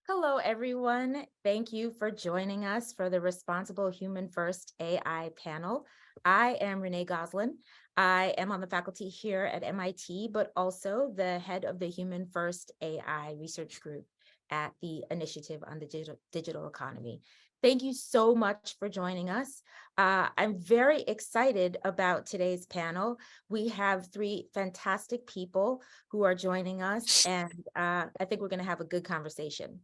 Hello, everyone. Thank you for joining us for the Responsible Human First AI panel. I am Renée Gosline. I am on the faculty here at MIT, but also the head of the Human First AI research group at the Initiative on the Digital Economy. Thank you so much for joining us. I'm very excited about today's panel. We have three fantastic people who are joining us, and I think we're going to have a good conversation.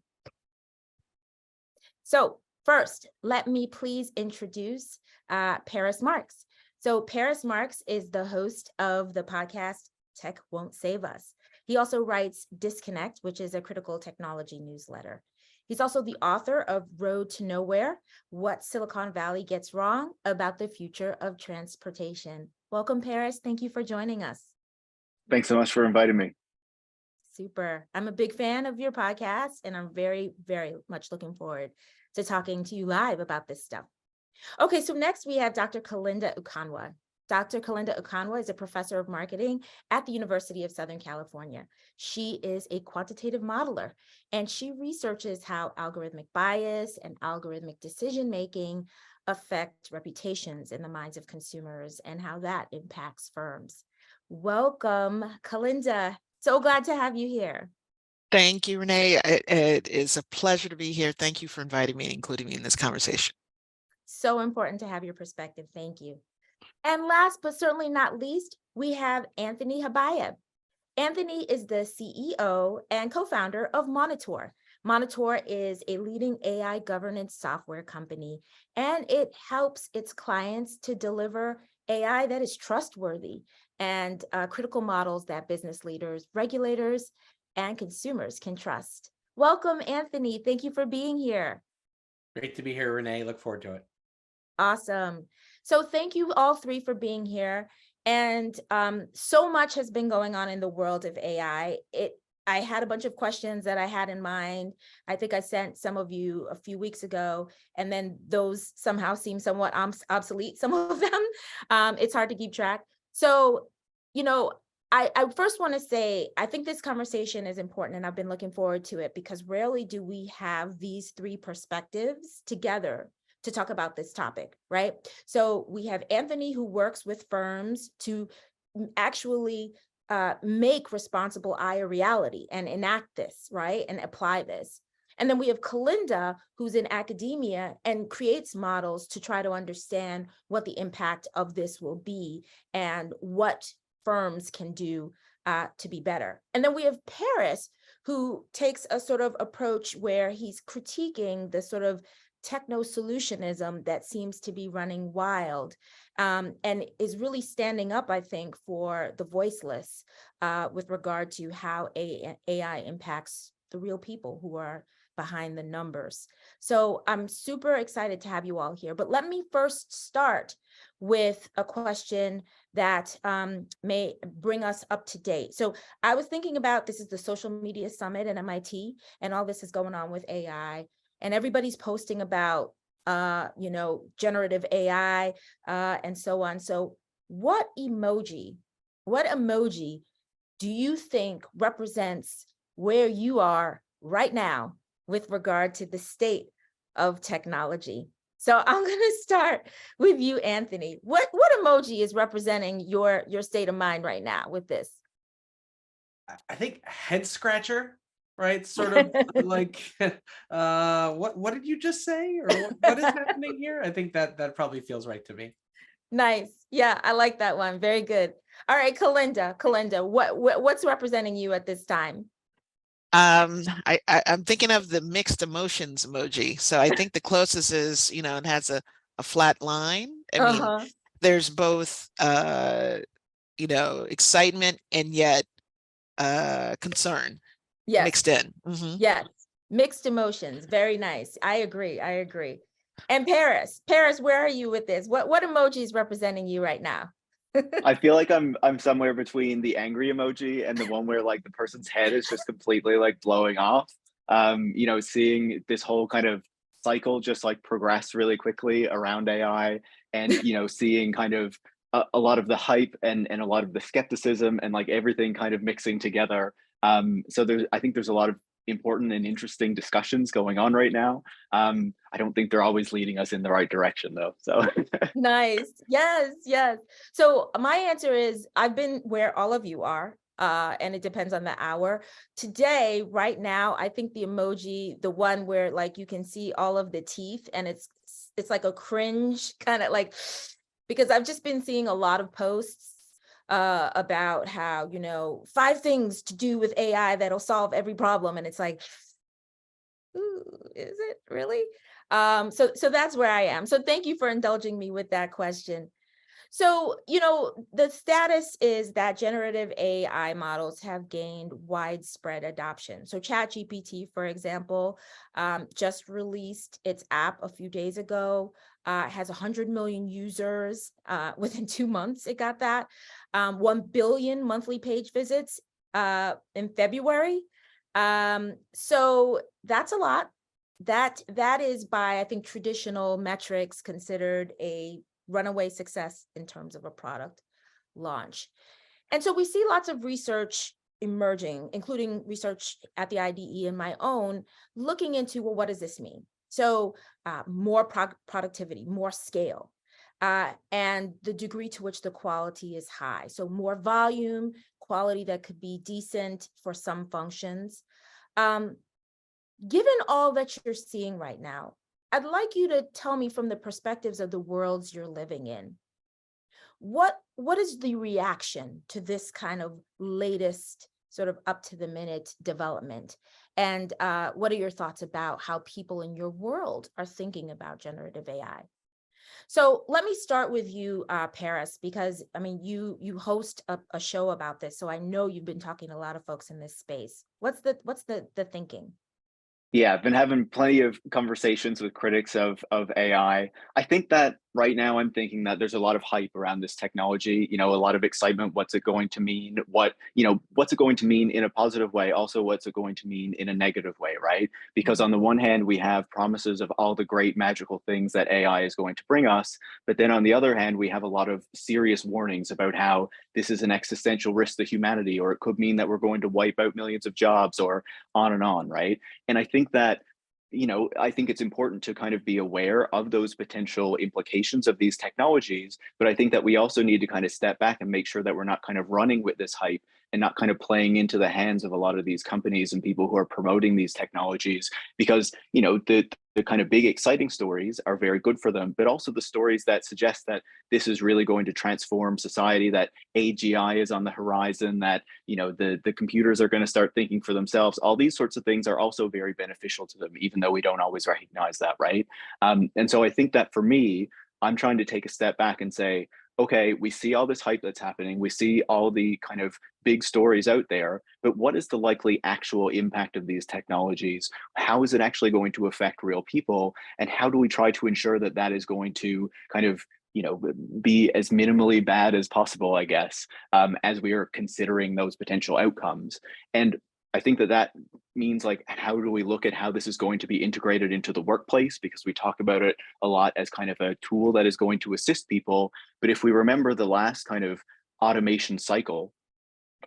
So first, let me please introduce Paris Marx. So Paris Marx is the host of the podcast Tech Won't Save Us. He also writes Disconnect, which is a critical technology newsletter. He's also the author of Road to Nowhere, What Silicon Valley Gets Wrong About the Future of Transportation. Welcome, Paris. Thank you for joining us. Thanks so much for inviting me. Super. I'm a big fan of your podcast, and I'm very, very much looking forward to talking to you live about this stuff. Okay, so next we have Dr. Kalinda Ukanwa. Dr. Kalinda Ukanwa is a professor of marketing at the University of Southern California. She is a quantitative modeler, and she researches how algorithmic bias and algorithmic decision-making affect reputations in the minds of consumers and how that impacts firms. Welcome, Kalinda. So glad to have you here. Thank you, Renee. It is a pleasure to be here. Thank you for inviting me and including me in this conversation. So important to have your perspective. Thank you. And last but certainly not least, we have Anthony Habayeb. Anthony is the CEO and co-founder of Monitaur. Monitaur is a leading AI governance software company, and it helps its clients to deliver AI that is trustworthy and critical models that business leaders, regulators, and consumers can trust. Welcome, Anthony. Thank you for being here. Great to be here, Renee. Look forward to it. Awesome. So thank you all three for being here. And so much has been going on in the world of AI. I had a bunch of questions that I had in mind. I think I sent some of you a few weeks ago, and then those somehow seem somewhat obsolete, some of them. It's hard to keep track. So, I first want to say, I think this conversation is important, and I've been looking forward to it because rarely do we have these three perspectives together to talk about this topic, right? So we have Anthony, who works with firms to actually make responsible AI a reality and enact this, right? And apply this. And then we have Kalinda, who's in academia and creates models to try to understand what the impact of this will be and what firms can do to be better. And then we have Paris, who takes a sort of approach where he's critiquing the sort of techno-solutionism that seems to be running wild, and is really standing up, I think, for the voiceless with regard to how AI impacts the real people who are behind the numbers. So I'm super excited to have you all here. But let me first start with a question that may bring us up to date. So I was thinking about, this is the Social Media Summit at MIT, and all this is going on with AI. And everybody's posting about, generative AI and so on. So what emoji do you think represents where you are right now with regard to the state of technology? So I'm going to start with you, Anthony. What emoji is representing your state of mind right now with this? I think head scratcher, right? Sort of like, what did you just say? Or what is happening here? I think that probably feels right to me. Nice. Yeah, I like that one. Very good. All right, Kalinda, what's representing you at this time? I'm thinking of the mixed emotions emoji. So I think the closest is, it has a flat line. I mean, there's both, excitement and yet concern mixed in. Mm-hmm. Yes, mixed emotions. Very nice. I agree. And Paris, where are you with this? What emoji is representing you right now? I feel like I'm somewhere between the angry emoji and the one where like the person's head is just completely like blowing off. Seeing this whole kind of cycle just like progress really quickly around AI, and seeing kind of a lot of the hype and a lot of the skepticism and like everything kind of mixing together. So I think there's a lot of important and interesting discussions going on right now. I don't think they're always leading us in the right direction though. So Nice. Yes, yes. So my answer is I've been where all of you are. And it depends on the hour. Today, right now, I think the emoji, the one where like you can see all of the teeth and it's like a cringe kind of like, because I've just been seeing a lot of posts about how, 5 things to do with AI that'll solve every problem. And it's like, ooh, is it really? So that's where I am. So thank you for indulging me with that question. So, the status is that generative AI models have gained widespread adoption. So ChatGPT, for example, just released its app a few days ago, has 100 million users. Within 2 months, it got that. 1 billion monthly page visits in February. So that's a lot. That is by, I think, traditional metrics considered a runaway success in terms of a product launch. And so we see lots of research emerging, including research at the IDE and my own, looking into, well, what does this mean? So more productivity, more scale, and the degree to which the quality is high. So more volume, quality that could be decent for some functions. Given all that you're seeing right now, I'd like you to tell me from the perspectives of the worlds you're living in, what is the reaction to this kind of latest sort of up to the minute development? And what are your thoughts about how people in your world are thinking about generative AI? So let me start with you, Paris, because I mean, you host a show about this, so I know you've been talking to a lot of folks in this space. What's the thinking? Yeah, I've been having plenty of conversations with critics of AI. I think that right now I'm thinking that there's a lot of hype around this technology, a lot of excitement. What's it going to mean? What's it going to mean in a positive way? Also, what's it going to mean in a negative way, right? Because on the one hand, we have promises of all the great magical things that AI is going to bring us. But then on the other hand, we have a lot of serious warnings about how this is an existential risk to humanity, or it could mean that we're going to wipe out millions of jobs, or on and on, right? And I think that, I think it's important to kind of be aware of those potential implications of these technologies. But I think that we also need to kind of step back and make sure that we're not kind of running with this hype and not kind of playing into the hands of a lot of these companies and people who are promoting these technologies, because, the kind of big exciting stories are very good for them, but also the stories that suggest that this is really going to transform society, that AGI is on the horizon, that the computers are going to start thinking for themselves. All these sorts of things are also very beneficial to them, even though we don't always recognize that, right? And so I think that for me, I'm trying to take a step back and say, okay, we see all this hype that's happening. We see all the kind of big stories out there, but what is the likely actual impact of these technologies? How is it actually going to affect real people? And how do we try to ensure that that is going to kind of be as minimally bad as possible, I guess, as we are considering those potential outcomes? And I think that means, like, how do we look at how this is going to be integrated into the workplace? Because we talk about it a lot as kind of a tool that is going to assist people. But if we remember the last kind of automation cycle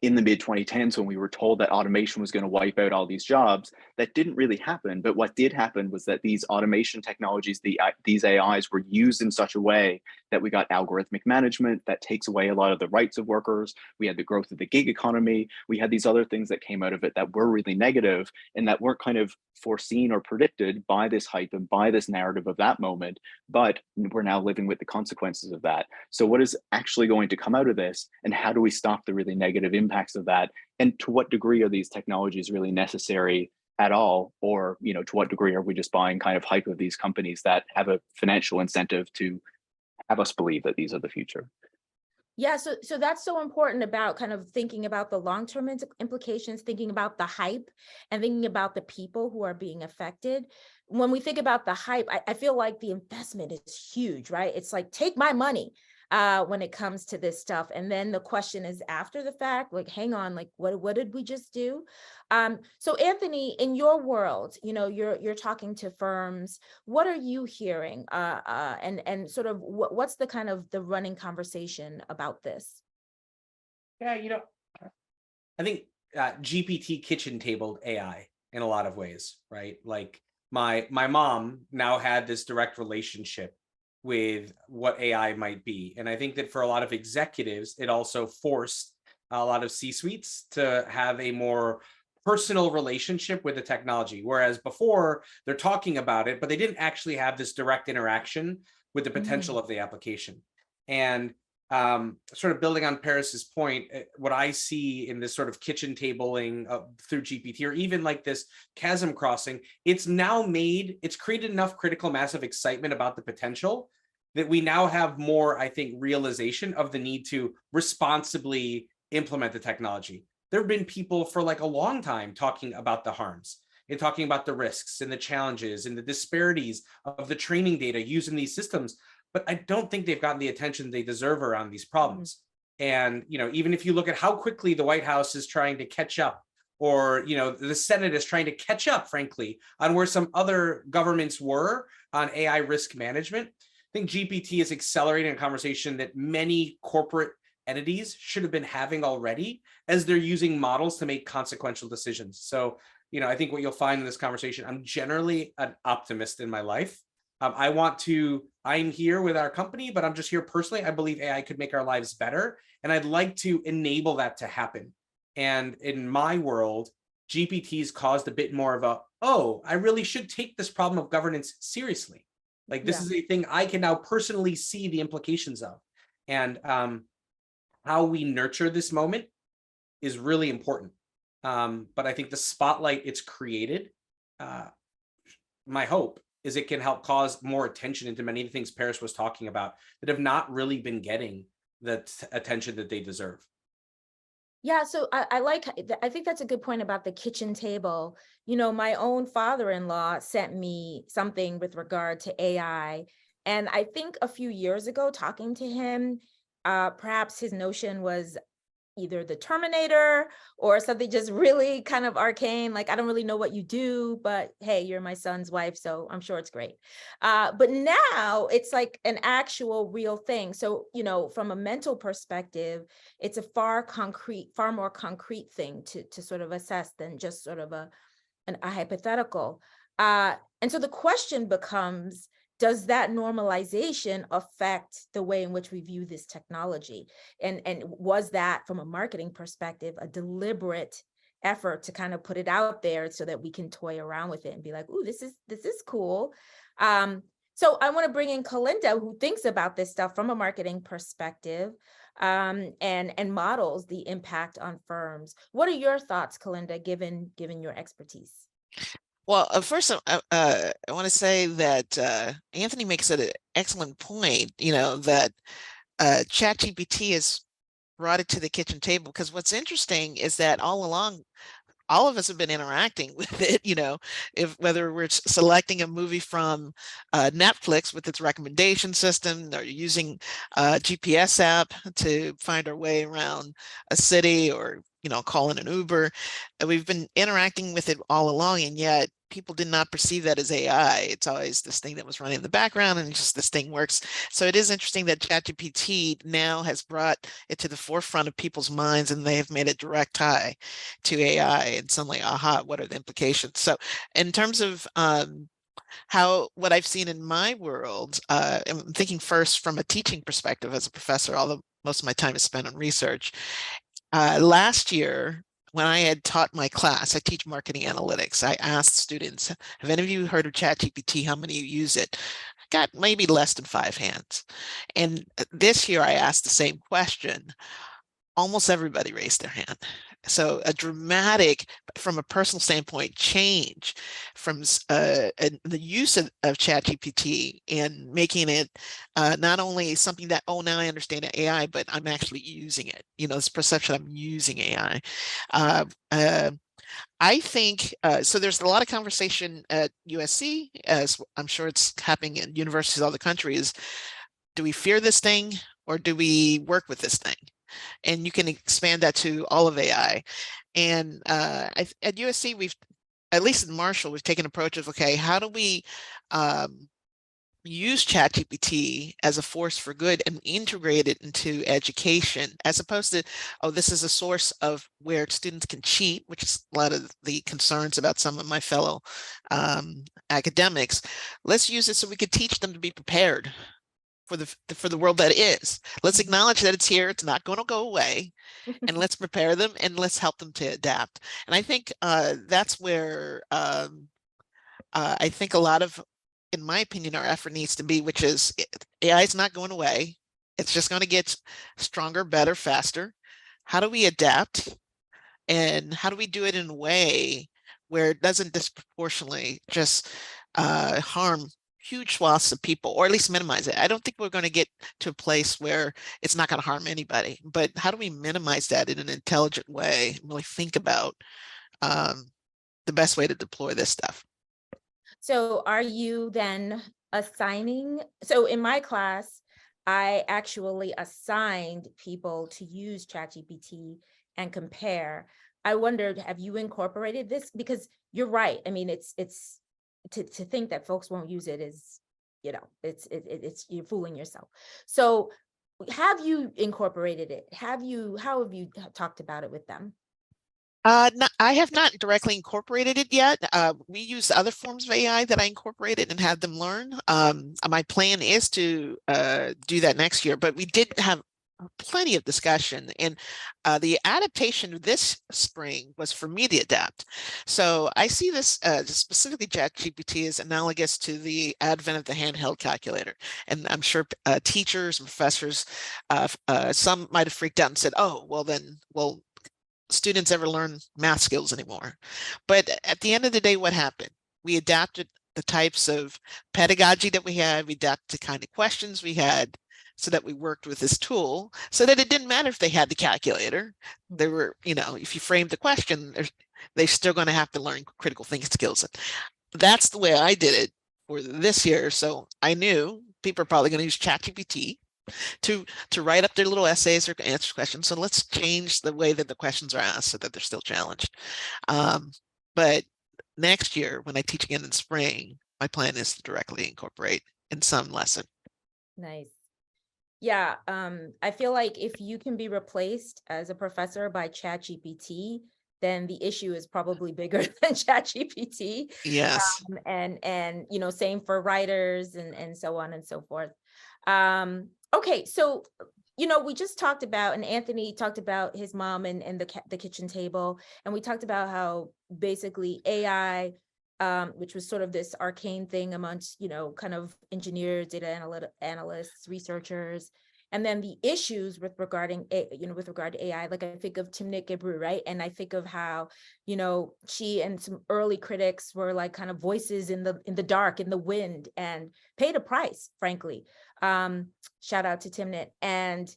in the mid 2010s, when we were told that automation was going to wipe out all these jobs, that didn't really happen. But what did happen was that these automation technologies, these AIs, were used in such a way that we got algorithmic management that takes away a lot of the rights of workers. We had the growth of the gig economy. We had these other things that came out of it that were really negative and that weren't kind of foreseen or predicted by this hype and by this narrative of that moment. But we're now living with the consequences of that. So what is actually going to come out of this, and how do we stop the really negative impacts of that? And to what degree are these technologies really necessary at all? Or, to what degree are we just buying kind of hype of these companies that have a financial incentive to have us believe that these are the future? Yeah, so that's so important about kind of thinking about the long-term implications, thinking about the hype, and thinking about the people who are being affected. When we think about the hype, I feel like the investment is huge, right? It's like, take my money when it comes to this stuff. And then the question is after the fact, like, hang on, like, what did we just do? So Anthony, in your world, you're talking to firms. What are you hearing? And sort of what's the kind of the running conversation about this? Yeah, I think GPT kitchen tabled AI. in a lot of ways, right? Like my mom now had this direct relationship with what AI might be. And I think that for a lot of executives, it also forced a lot of C-suites to have a more personal relationship with the technology. Whereas before they're talking about it, but they didn't actually have this direct interaction with the potential of the application. And sort of building on Paris's point, what I see in this sort of kitchen tabling through GPT, or even like this chasm crossing, it's created enough critical mass of excitement about the potential that we now have more, I think, realization of the need to responsibly implement the technology. There have been people for like a long time talking about the harms and talking about the risks and the challenges and the disparities of the training data used in these systems, but I don't think they've gotten the attention they deserve around these problems. And, you know, even if you look at how quickly the White House is trying to catch up, or, you know, the Senate is trying to catch up, frankly, on where some other governments were on AI risk management, I think GPT is accelerating a conversation that many corporate entities should have been having already as they're using models to make consequential decisions. So, you know, I think what you'll find in this conversation, I'm generally an optimist in my life. I'm here with our company, but I'm just here personally. I believe AI could make our lives better, and I'd like to enable that to happen. And in my world, GPT's caused a bit more of a, oh, I really should take this problem of governance seriously. Like this is a thing I can now personally see the implications of. And how we nurture this moment is really important. But I think the spotlight it's created, my hope is it can help cause more attention into many of the things Paris was talking about that have not really been getting the attention that they deserve. Yeah, so I think that's a good point about the kitchen table. You know, my own father-in-law sent me something with regard to AI. And I think a few years ago, talking to him, perhaps his notion was either the Terminator or something just really kind of arcane. Like, I don't really know what you do, but hey, you're my son's wife, so I'm sure it's great. But now it's like an actual real thing. So, you know, from a mental perspective, it's a far more concrete thing to sort of assess than just sort of a hypothetical. And so the question becomes, does that normalization affect the way in which we view this technology? And was that, from a marketing perspective, a deliberate effort to kind of put it out there so that we can toy around with it and be like, ooh, this is cool. So I want to bring in Kalinda, who thinks about this stuff from a marketing perspective, and models the impact on firms. What are your thoughts, Kalinda, given your expertise? Well, first, I want to say that Anthony makes an excellent point, you know, that ChatGPT has brought it to the kitchen table, because what's interesting is that all along, all of us have been interacting with it, you know, whether we're selecting a movie from Netflix with its recommendation system, or using a GPS app to find our way around a city, or, you know, calling an Uber. We've been interacting with it all along, and yet people did not perceive that as AI. It's always this thing that was running in the background, and just this thing works. So it is interesting that ChatGPT now has brought it to the forefront of people's minds, and they have made a direct tie to AI, and suddenly, aha, what are the implications? So in terms of what I've seen in my world, I'm thinking first from a teaching perspective as a professor, although most of my time is spent on research. Last year, when I had taught my class, I teach marketing analytics. I asked students, have any of you heard of ChatGPT? How many of you use it? Got maybe less than 5 hands. And this year I asked the same question. Almost everybody raised their hand. So a dramatic, from a personal standpoint, change from the use of ChatGPT and making it not only something that, oh, now I understand AI, but I'm actually using it. You know, this perception I'm using AI. I think, so there's a lot of conversation at USC, as I'm sure it's happening in universities all the country, is, do we fear this thing, or do we work with this thing? And you can expand that to all of AI. And at USC, at least in Marshall, we've taken an approach of, okay, how do we use ChatGPT as a force for good and integrate it into education, as opposed to, oh, this is a source of where students can cheat, which is a lot of the concerns about some of my fellow academics. Let's use it so we could teach them to be prepared for the world that is. Let's acknowledge that it's here, it's not going to go away, and let's prepare them and let's help them to adapt. And I think that's where I think a lot of, in my opinion, our effort needs to be, which is AI is not going away. It's just going to get stronger, better, faster. How do we adapt? And how do we do it in a way where it doesn't disproportionately just harm huge swaths of people, or at least minimize it? I don't think we're going to get to a place where it's not going to harm anybody, but how do we minimize that in an intelligent way and really think about the best way to deploy this stuff? So are you then assigning? So in my class, I actually assigned people to use ChatGPT and compare. I wondered, have you incorporated this? Because you're right. I mean, it's to think that folks won't use it is, you know, it's you're fooling yourself. So have you incorporated it? How have you talked about it with them? No, I have not directly incorporated it yet. We use other forms of AI that I incorporated and had them learn. My plan is to do that next year, but we did have plenty of discussion, and the adaptation this spring was for me to adapt. So I see this specifically ChatGPT as analogous to the advent of the handheld calculator. And I'm sure teachers and professors, some might have freaked out and said, oh, well, students ever learn math skills anymore. But at the end of the day, what happened? We adapted the types of pedagogy that we had, we adapted the kind of questions we had, so that we worked with this tool so that it didn't matter if they had the calculator. They were, you know, if you framed the question, they're still going to have to learn critical thinking skills. That's the way I did it for this year. So I knew people are probably going to use ChatGPT to write up their little essays or answer questions. So let's change the way that the questions are asked so that they're still challenged. But next year, when I teach again in spring, my plan is to directly incorporate in some lesson. Nice. Yeah, I feel like if you can be replaced as a professor by ChatGPT, then the issue is probably bigger than ChatGPT. Yes. And you know, same for writers and so on and so forth. Okay, so you know, we just talked about, and Anthony talked about his mom and the kitchen table, and we talked about how basically AI, which was sort of this arcane thing amongst, you know, kind of engineers, data analysts, researchers, and then the issues with regard to AI. Like I think of Timnit Gebru, right? And I think of how, you know, she and some early critics were like kind of voices in the dark, in the wind, and paid a price, frankly. Shout out to Timnit. And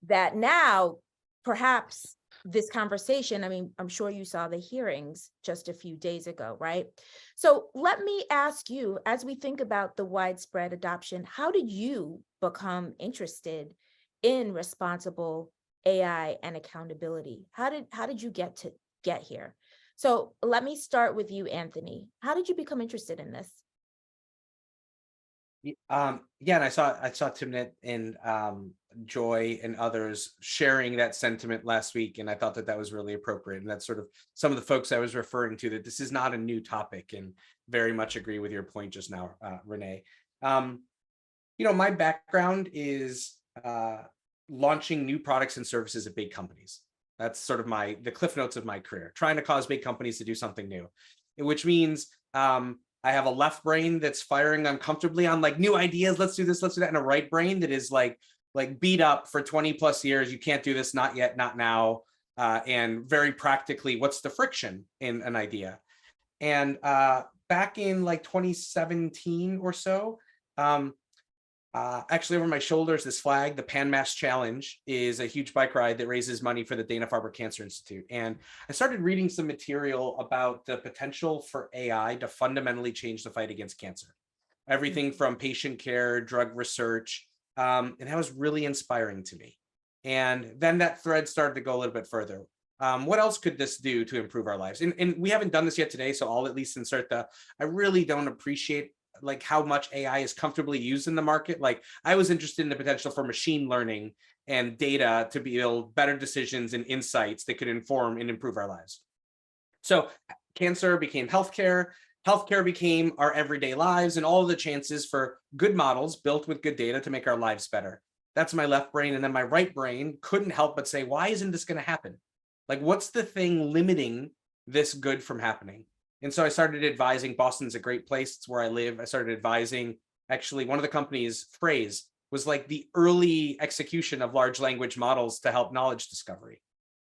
that now, perhaps this conversation, I mean, I'm sure you saw the hearings just a few days ago, right? So let me ask you, as we think about the widespread adoption, how did you become interested in responsible AI and accountability? How did you get here? So let me start with you, Anthony. How did you become interested in this? Yeah, and I saw Timnit and Joy and others sharing that sentiment last week, and I thought that was really appropriate. And that's sort of some of the folks I was referring to, that this is not a new topic, and very much agree with your point just now, Renee. You know, my background is launching new products and services at big companies. That's sort of the cliff notes of my career, trying to cause big companies to do something new, which means I have a left brain that's firing uncomfortably on like new ideas. Let's do this, let's do that. And a right brain that is like beat up for 20 plus years. You can't do this, not yet, not now. And very practically, what's the friction in an idea? And back in like 2017 or so, actually over my shoulders, this flag, the Pan Mass Challenge, is a huge bike ride that raises money for the Dana-Farber Cancer Institute. And I started reading some material about the potential for AI to fundamentally change the fight against cancer. Everything from patient care, drug research, and that was really inspiring to me. And then that thread started to go a little bit further. What else could this do to improve our lives? And we haven't done this yet today, so I'll at least insert I really don't appreciate like how much AI is comfortably used in the market. Like I was interested in the potential for machine learning and data to build better decisions and insights that could inform and improve our lives. So cancer became healthcare. Healthcare became our everyday lives and all of the chances for good models built with good data to make our lives better. That's my left brain. And then my right brain couldn't help but say, why isn't this going to happen? Like, what's the thing limiting this good from happening? And so I started advising. Boston's a great place. It's where I live. I started advising. Actually, one of the company's phrase was like the early execution of large language models to help knowledge discovery.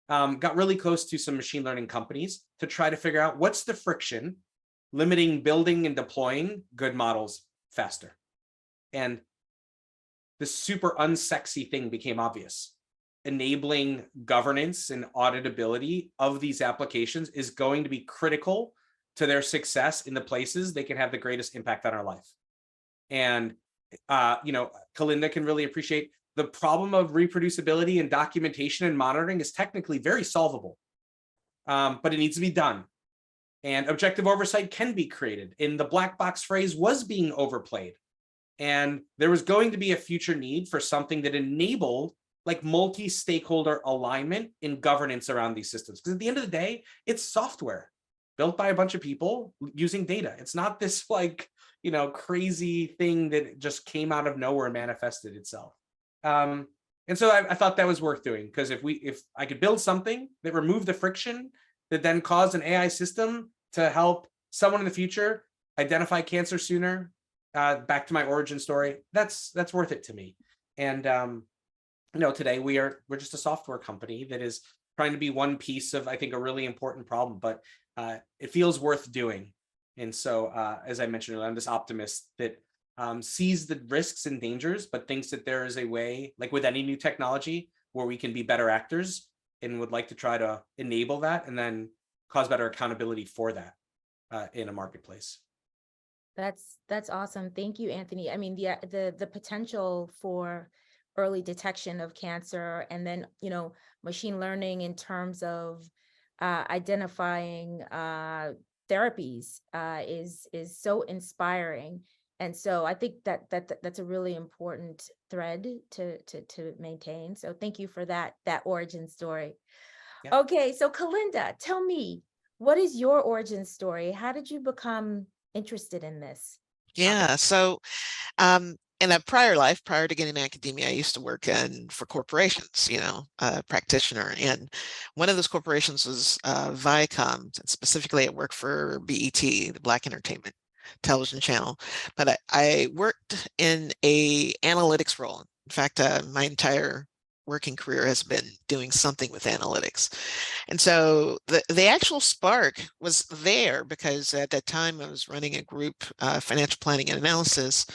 Got really close to some machine learning companies to try to figure out what's the friction limiting building and deploying good models faster. And the super unsexy thing became obvious. Enabling governance and auditability of these applications is going to be critical to their success in the places they can have the greatest impact on our life. And, Kalinda can really appreciate the problem of reproducibility and documentation and monitoring is technically very solvable, but it needs to be done. And objective oversight can be created. And the black box phrase was being overplayed. And there was going to be a future need for something that enabled like multi-stakeholder alignment and governance around these systems. Because at the end of the day, it's software built by a bunch of people using data. It's not this like, crazy thing that just came out of nowhere and manifested itself. And so I thought that was worth doing, because if I could build something that removed the friction that then caused an AI system to help someone in the future identify cancer sooner, back to my origin story, that's worth it to me. And today we're just a software company that is trying to be one piece of, I think, a really important problem, but it feels worth doing. And so, as I mentioned earlier, I'm this optimist that sees the risks and dangers, but thinks that there is a way, like with any new technology, where we can be better actors, and would like to try to enable that and then cause better accountability for that in a marketplace. That's awesome. Thank you, Anthony. I mean, the potential for early detection of cancer, and then, machine learning in terms of identifying therapies is so inspiring. And so I think that's a really important thread to maintain. So thank you for that origin story. Yeah. Okay, so Kalinda, tell me, what is your origin story? How did you become interested in this? Yeah, so in a prior life, prior to getting in academia, I used to work for corporations, a practitioner. And one of those corporations was Viacom. Specifically, I worked for BET, the Black Entertainment Television Channel. But I worked in a analytics role. In fact, my entire working career has been doing something with analytics. And so the actual spark was there because at that time I was running a group, financial planning and analysis,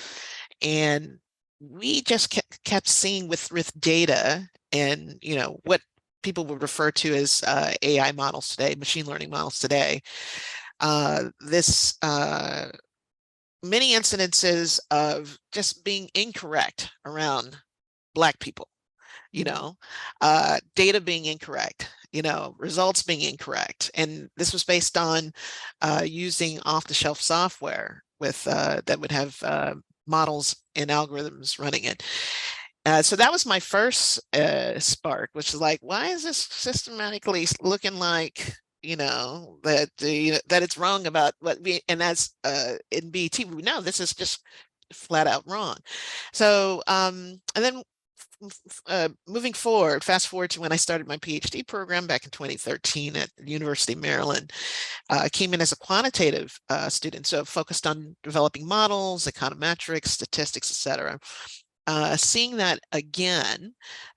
and we just kept seeing with data and, what people would refer to as AI models today, machine learning models today, many incidences of just being incorrect around Black people, data being incorrect, results being incorrect. And this was based on using off-the-shelf software with that would have models and algorithms running it. So that was my first spark, which is like, why is this systematically looking like, that it's wrong about what we, and as in BT, we know this is just flat out wrong. So, and then moving forward, fast forward to when I started my PhD program back in 2013 at the University of Maryland. I came in as a quantitative student, so focused on developing models, econometrics, statistics, etc. Seeing that again,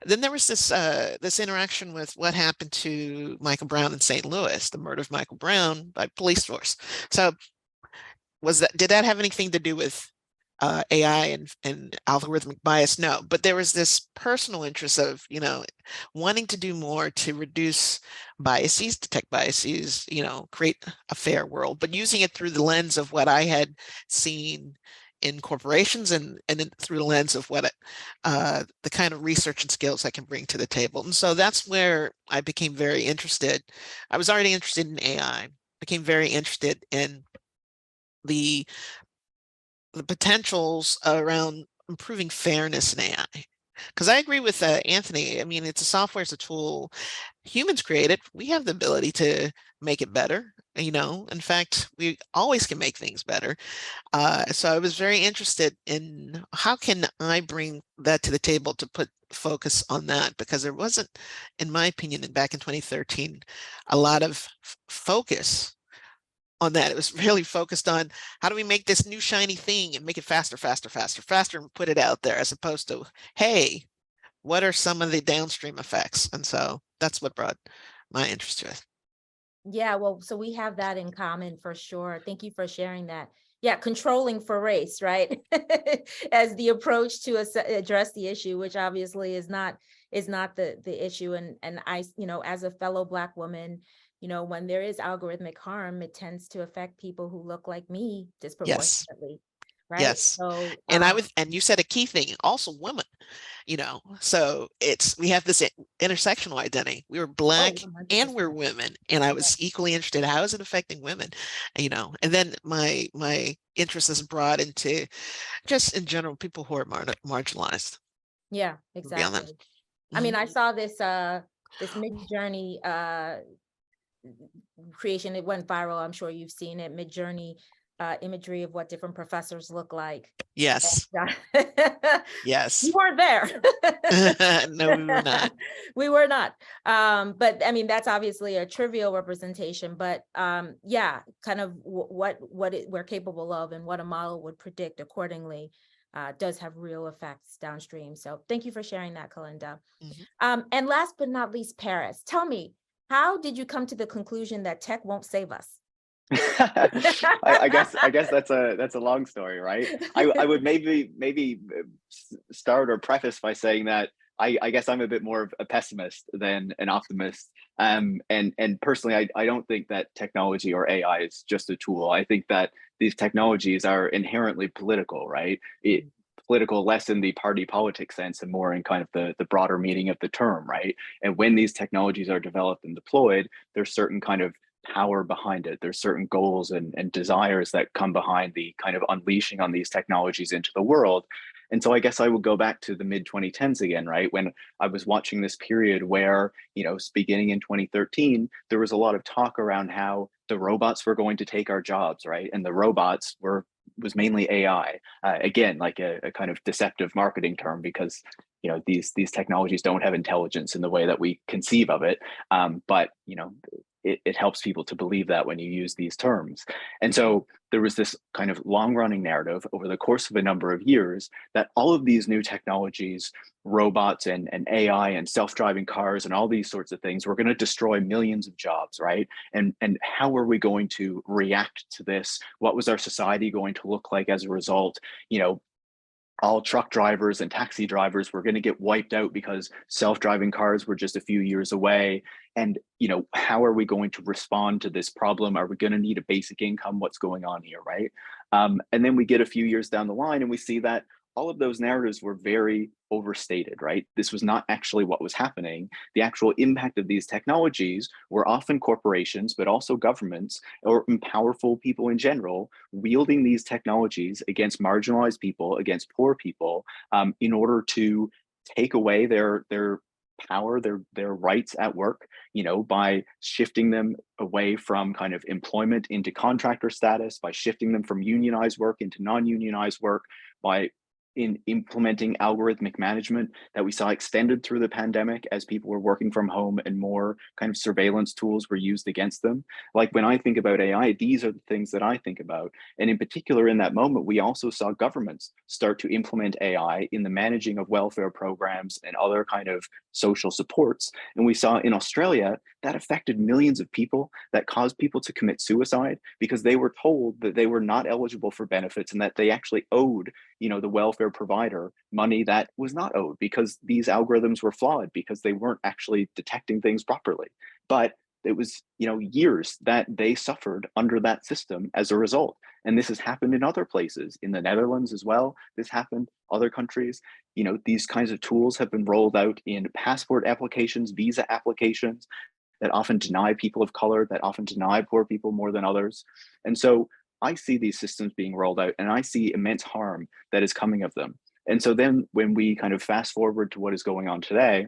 then there was this interaction with what happened to Michael Brown in St. Louis, the murder of Michael Brown by police force. So did that have anything to do with AI and algorithmic bias? No, but there was this personal interest of, wanting to do more to reduce biases, detect biases, create a fair world, but using it through the lens of what I had seen in corporations and through the lens of what the kind of research and skills I can bring to the table. And so that's where I became very interested. I was already interested in AI, became very interested in the the potentials around improving fairness in AI. Because I agree with Anthony. I mean, it's a software, it's a tool. Humans create it. We have the ability to make it better. In fact, we always can make things better. So I was very interested in how can I bring that to the table to put focus on that, because there wasn't, in my opinion, back in 2013, a lot of focus on that. It was really focused on how do we make this new shiny thing and make it faster, faster, faster, faster, and put it out there, as opposed to, hey, what are some of the downstream effects? And so that's what brought my interest to it. Yeah, well, so we have that in common for sure. Thank you for sharing that. Yeah, controlling for race, right? As the approach to address the issue, which obviously is not the issue. And I, as a fellow Black woman, when there is algorithmic harm, it tends to affect people who look like me Yes. disproportionately. Right. Yes. So, And you said a key thing, also women, so we have this intersectional identity. We were Black and we're 100%. women. And I was equally interested, how is it affecting women? And then my interest is broad into just in general, people who are marginalized. Yeah, Beyond exactly. that. I mean, Mhm. I saw this Mid-Journey creation. It went viral. I'm sure you've seen it. Mid-Journey imagery of what different professors look like. Yes. And, Yes. we weren't there. No, we were not. We were not. But I mean, that's obviously a trivial representation, but yeah, kind of what we're capable of and what a model would predict accordingly does have real effects downstream. So thank you for sharing that, Kalinda. Mhm. And last but not least, Paris, tell me, how did you come to the conclusion that tech won't save us? I guess that's a long story, right? I would maybe start or preface by saying that I guess I'm a bit more of a pessimist than an optimist. And personally, I don't think that technology or AI is just a tool. I think that these technologies are inherently political, right? Political less in the party politics sense and more in kind of the broader meaning of the term, right? And when these technologies are developed and deployed, there's certain kind of power behind it. There's certain goals and desires that come behind the kind of unleashing on these technologies into the world. And so I guess I would go back to the mid 2010s again, right? When I was watching this period where, beginning in 2013, there was a lot of talk around how the robots were going to take our jobs, right? And the robots was mainly AI. Again, like a kind of deceptive marketing term, because these technologies don't have intelligence in the way that we conceive of it. But it helps people to believe that when you use these terms. And so there was this kind of long running narrative over the course of a number of years that all of these new technologies, robots and AI and self-driving cars and all these sorts of things were going to destroy millions of jobs, right? And how are we going to react to this? What was our society going to look like as a result? All truck drivers and taxi drivers were going to get wiped out because self-driving cars were just a few years away. And how are we going to respond to this problem? Are we going to need a basic income? What's going on here, right? And then we get a few years down the line and we see that all of those narratives were very overstated, right? This was not actually what was happening. The actual impact of these technologies were often corporations, but also governments or powerful people in general, wielding these technologies against marginalized people, against poor people, in order to take away their power, their rights at work, by shifting them away from kind of employment into contractor status, by shifting them from unionized work into non-unionized work, by in implementing algorithmic management that we saw extended through the pandemic as people were working from home and more kind of surveillance tools were used against them. Like when I think about AI, these are the things that I think about. And in particular, in that moment, we also saw governments start to implement AI in the managing of welfare programs and other kind of social supports. And we saw in Australia that affected millions of people, that caused people to commit suicide because they were told that they were not eligible for benefits and that they actually owed the welfare provider money that was not owed because these algorithms were flawed, because they weren't actually detecting things properly. But it was years that they suffered under that system as a result. And this has happened in other places, in the Netherlands as well. This happened other countries. These kinds of tools have been rolled out in passport applications, visa applications that often deny people of color, that often deny poor people more than others. And so I see these systems being rolled out and I see immense harm that is coming of them. And so then when we kind of fast forward to what is going on today,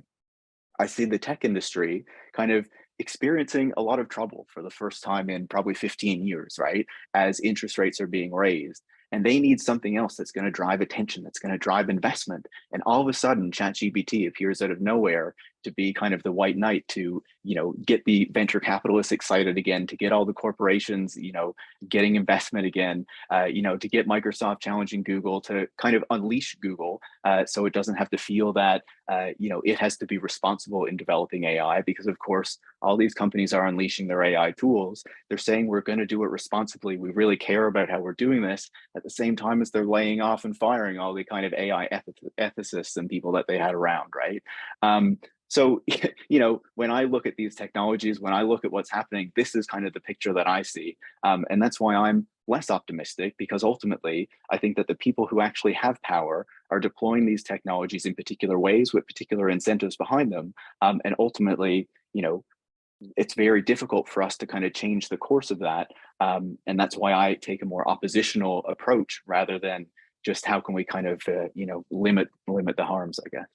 I see the tech industry kind of experiencing a lot of trouble for the first time in probably 15 years, right? As interest rates are being raised. And they need something else that's going to drive attention, that's going to drive investment. And all of a sudden, ChatGPT appears out of nowhere to be kind of the white knight to, get the venture capitalists excited again, to get all the corporations, getting investment again, to get Microsoft challenging Google to kind of unleash Google, so it doesn't have to feel that, it has to be responsible in developing AI, because of course, all these companies are unleashing their AI tools. They're saying we're going to do it responsibly. We really care about how we're doing this, at the same time as they're laying off and firing all the kind of AI ethicists and people that they had around, right? So, when I look at these technologies, when I look at what's happening, this is kind of the picture that I see. And that's why I'm less optimistic, because ultimately, I think that the people who actually have power are deploying these technologies in particular ways with particular incentives behind them. And ultimately, it's very difficult for us to kind of change the course of that. And that's why I take a more oppositional approach rather than just how can we kind of, limit the harms, I guess.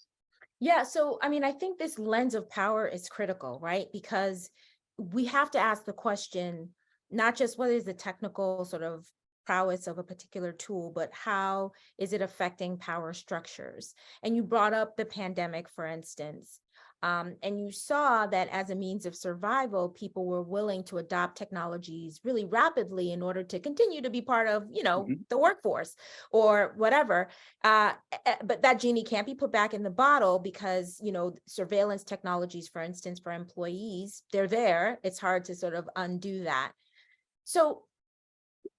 Yeah, so I mean, I think this lens of power is critical, right? Because we have to ask the question, not just what is the technical sort of prowess of a particular tool, but how is it affecting power structures? And you brought up the pandemic, for instance. And you saw that as a means of survival, people were willing to adopt technologies really rapidly in order to continue to be part of, the workforce or whatever. But that genie can't be put back in the bottle because, surveillance technologies, for instance, for employees, they're there. It's hard to sort of undo that. So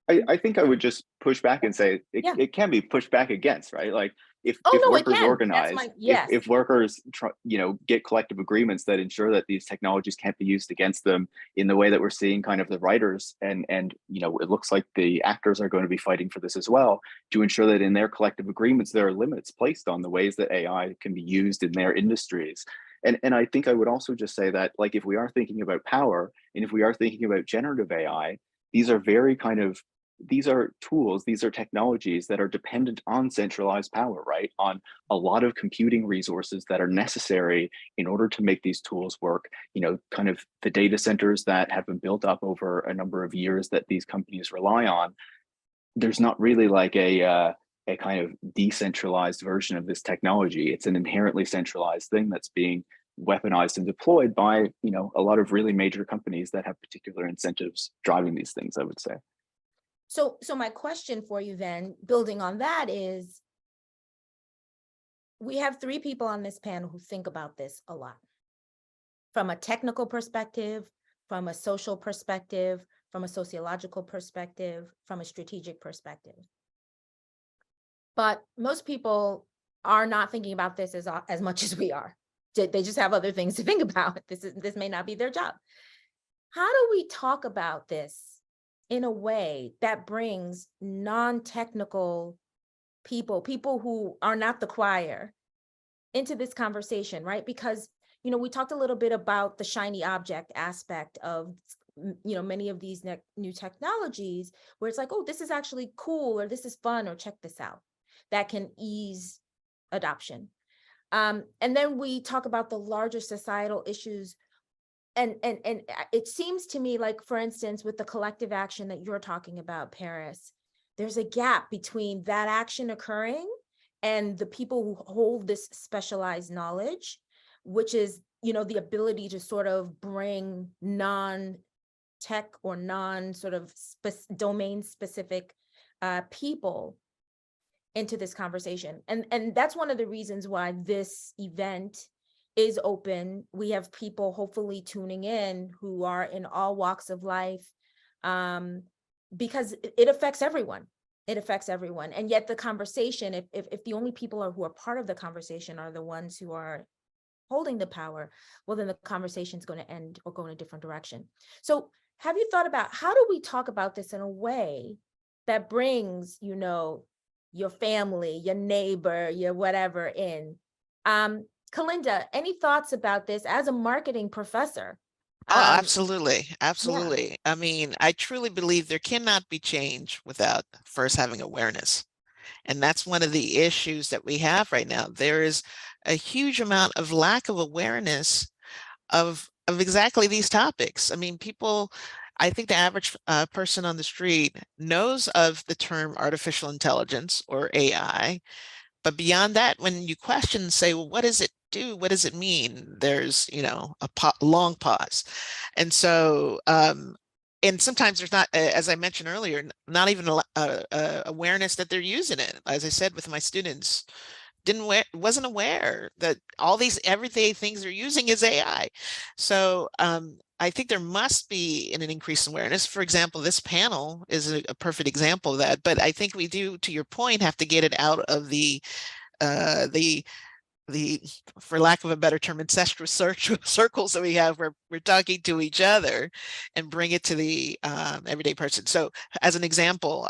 I think I would just push back and say it can be pushed back against, right? Like if workers organize, if workers get collective agreements that ensure that these technologies can't be used against them in the way that we're seeing kind of the writers and it looks like the actors are going to be fighting for this as well, to ensure that in their collective agreements there are limits placed on the ways that AI can be used in their industries. And I think I would also just say that, like, if we are thinking about power and if we are thinking about generative AI, these are these are tools, these are technologies that are dependent on centralized power, right? On a lot of computing resources that are necessary in order to make these tools work. Kind of the data centers that have been built up over a number of years that these companies rely on. There's not really like a kind of decentralized version of this technology. It's an inherently centralized thing that's being weaponized and deployed by, a lot of really major companies that have particular incentives driving these things, I would say. So my question for you then, building on that, is we have three people on this panel who think about this a lot. From a technical perspective, from a social perspective, from a sociological perspective, from a strategic perspective. But most people are not thinking about this as much as we are. They just have other things to think about. This may not be their job. How do we talk about this in a way that brings non-technical people who are not the choir, into this conversation, right? Because, we talked a little bit about the shiny object aspect of, many of these new technologies, where it's like, oh, this is actually cool, or this is fun, or check this out. That can ease adoption. And then we talk about the larger societal issues. And it seems to me like, for instance, with the collective action that you're talking about, Paris, there's a gap between that action occurring and the people who hold this specialized knowledge, which is, the ability to sort of bring non-tech or non-sort of domain-specific people into this conversation. And that's one of the reasons why this event is open. We have people hopefully tuning in who are in all walks of life, because it affects everyone. It affects everyone. And yet the conversation, if the only people who are part of the conversation are the ones who are holding the power, well, then the conversation is going to end or go in a different direction. So have you thought about, how do we talk about this in a way that brings, your family, your neighbor, your whatever in? Kalinda, any thoughts about this as a marketing professor? Oh, Um, absolutely. yeah, Absolutely. I mean, I truly believe there cannot be change without first having awareness. And that's one of the issues that we have right now. There is a huge amount of lack of awareness of exactly these topics. I mean, people, I think the average person on the street knows of the term artificial intelligence or AI, but beyond that, when you question, say, well, what does it do? What does it mean? There's, a long pause. And so, and sometimes there's not, as I mentioned earlier, not even awareness that they're using it. As I said with my students, wasn't aware that all these everyday things they're using is AI. So I think there must be an increased awareness. For example, this panel is a perfect example of that. But I think we do, to your point, have to get it out of uh, the the, for lack of a better term, incestuous circles that we have where we're talking to each other and bring it to the everyday person. So as an example,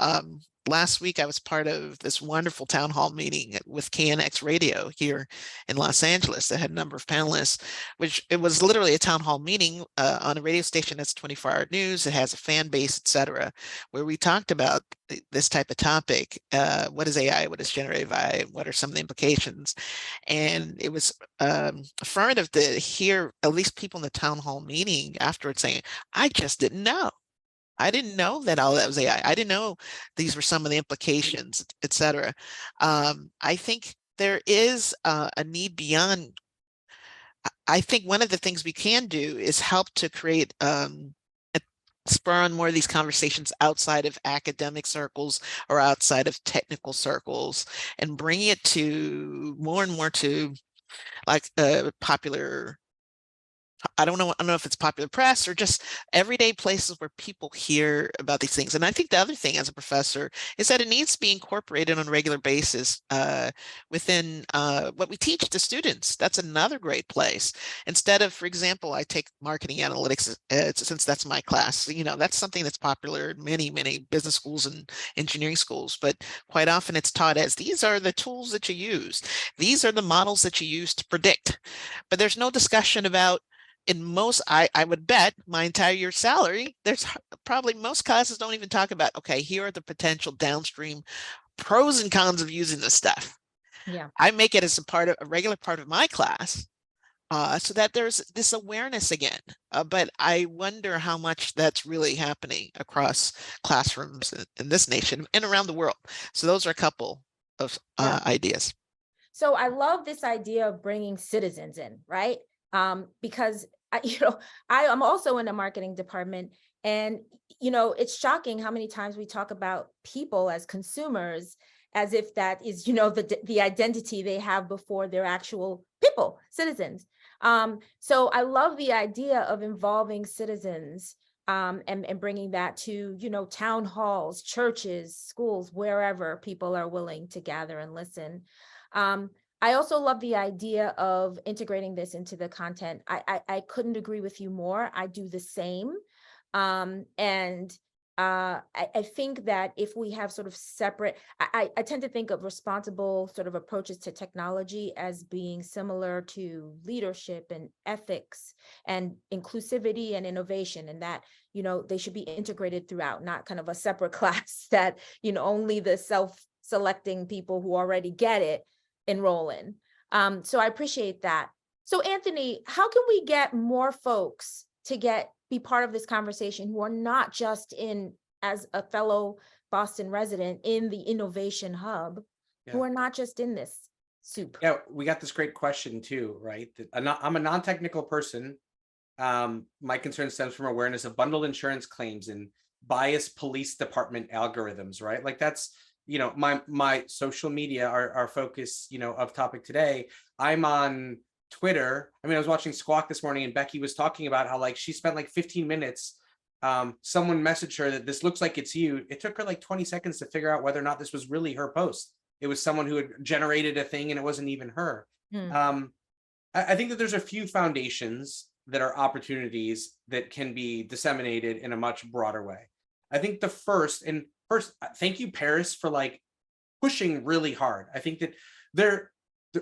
last week I was part of this wonderful town hall meeting with KNX Radio here in Los Angeles that had a number of panelists, which it was literally a town hall meeting on a radio station that's 24-hour news. It has a fan base, etc., where we talked about this type of topic. What is AI? What is generative AI? What are some of the implications? And it was affirmative to hear at least people in the town hall meeting afterwards saying, I just didn't know. I didn't know that all that was AI. I didn't know these were some of the implications, et cetera. I think there is a need beyond. I think one of the things we can do is help to create spur on more of these conversations outside of academic circles or outside of technical circles and bring it to more and more to like popular, I don't know if it's popular press or just everyday places where people hear about these things. And I think the other thing as a professor is that it needs to be incorporated on a regular basis within what we teach to students. That's another great place. Instead of, for example, I take marketing analytics since that's my class. That's something that's popular in many, many business schools and engineering schools. But quite often it's taught as these are the tools that you use. These are the models that you use to predict. But there's no discussion about in most, I would bet my entire year's salary, there's probably most classes don't even talk about, okay, here are the potential downstream pros and cons of using this stuff. yeah. I make it as a regular part of my class so that there's this awareness again. But I wonder how much that's really happening across classrooms in this nation and around the world. So those are a couple of ideas. So I love this idea of bringing citizens in, right? Because I am also in the marketing department, and it's shocking how many times we talk about people as consumers, as if that is the identity they have before they're actual people, citizens. So I love the idea of involving citizens and bringing that to town halls, churches, schools, wherever people are willing to gather and listen. I also love the idea of integrating this into the content. I couldn't agree with you more. I do the same. And I think that if we have sort of separate, I tend to think of responsible sort of approaches to technology as being similar to leadership and ethics and inclusivity and innovation, and that, they should be integrated throughout, not kind of a separate class that, only the self-selecting people who already get it enroll in. So I appreciate that. So Anthony, how can we get more folks to be part of this conversation who are not just as a fellow Boston resident in the innovation hub, who are not just in this soup? Yeah, we got this great question too, right? I'm a non-technical person. My concern stems from awareness of bundled insurance claims and biased police department algorithms, right? Like that's, my social media, our focus, of topic today. I'm on Twitter. I mean, I was watching Squawk this morning and Becky was talking about how like she spent like 15 minutes. Someone messaged her that this looks like it's you. It took her like 20 seconds to figure out whether or not this was really her post. It was someone who had generated a thing and it wasn't even her. I think that there's a few foundations that are opportunities that can be disseminated in a much broader way. I think the first, thank you, Paris, for like pushing really hard. I think that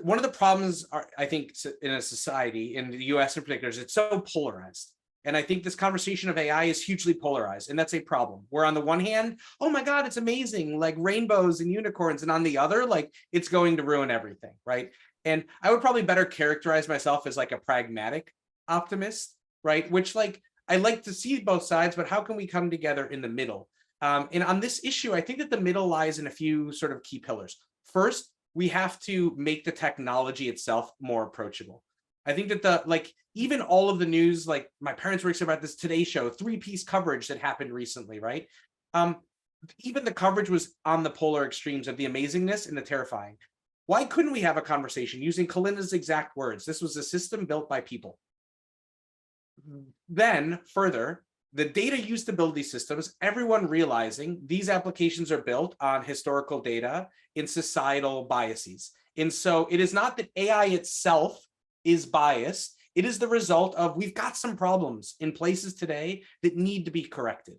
one of the problems are, I think, in a society, in the US in particular, is it's so polarized. And I think this conversation of AI is hugely polarized, and that's a problem. Where on the one hand, oh my God, it's amazing, like rainbows and unicorns, and on the other, like it's going to ruin everything, right? And I would probably better characterize myself as like a pragmatic optimist, right? Which like, I like to see both sides, but how can we come together in the middle? And on this issue, I think that the middle lies in a few sort of key pillars. First, we have to make the technology itself more approachable. I think that even all of the news, like my parents were excited about this Today Show, 3-piece coverage that happened recently, right? Even the coverage was on the polar extremes of the amazingness and the terrifying. Why couldn't we have a conversation using Kalinda's exact words? This was a system built by people. Then further, the data used to build these systems, everyone realizing these applications are built on historical data in societal biases. And so it is not that AI itself is biased. It is the result of, we've got some problems in places today that need to be corrected.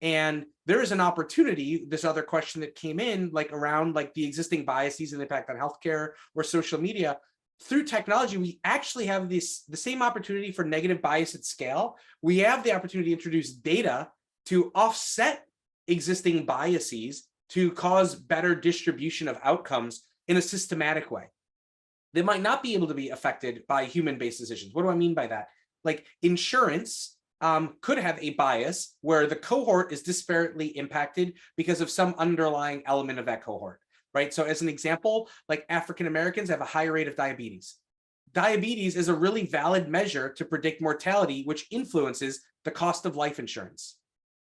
And there is an opportunity, this other question that came in, like around like the existing biases and impact on healthcare or social media. Through technology, we actually have the same opportunity for negative bias at scale. We have the opportunity to introduce data to offset existing biases to cause better distribution of outcomes in a systematic way. They might not be able to be affected by human-based decisions. What do I mean by that? Like insurance could have a bias where the cohort is disparately impacted because of some underlying element of that cohort, right? So as an example, like African Americans have a higher rate of diabetes. Diabetes is a really valid measure to predict mortality, which influences the cost of life insurance.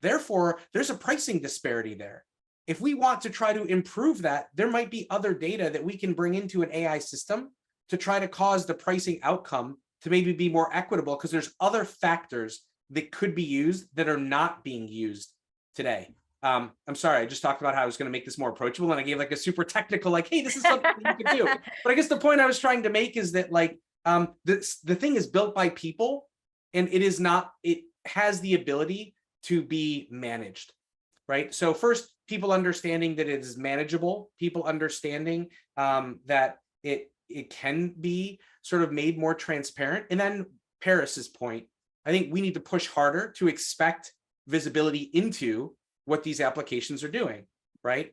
Therefore, there's a pricing disparity there. If we want to try to improve that, there might be other data that we can bring into an AI system to try to cause the pricing outcome to maybe be more equitable, because there's other factors that could be used that are not being used today. I'm sorry, I just talked about how I was going to make this more approachable, and I gave like a super technical, like, hey, this is something you can do. But I guess the point I was trying to make is that like the thing is built by people, and it is not, it has the ability to be managed, right? So first, people understanding that it is manageable, people understanding that it can be sort of made more transparent. And then Paris's point, I think we need to push harder to expect visibility into what these applications are doing, right?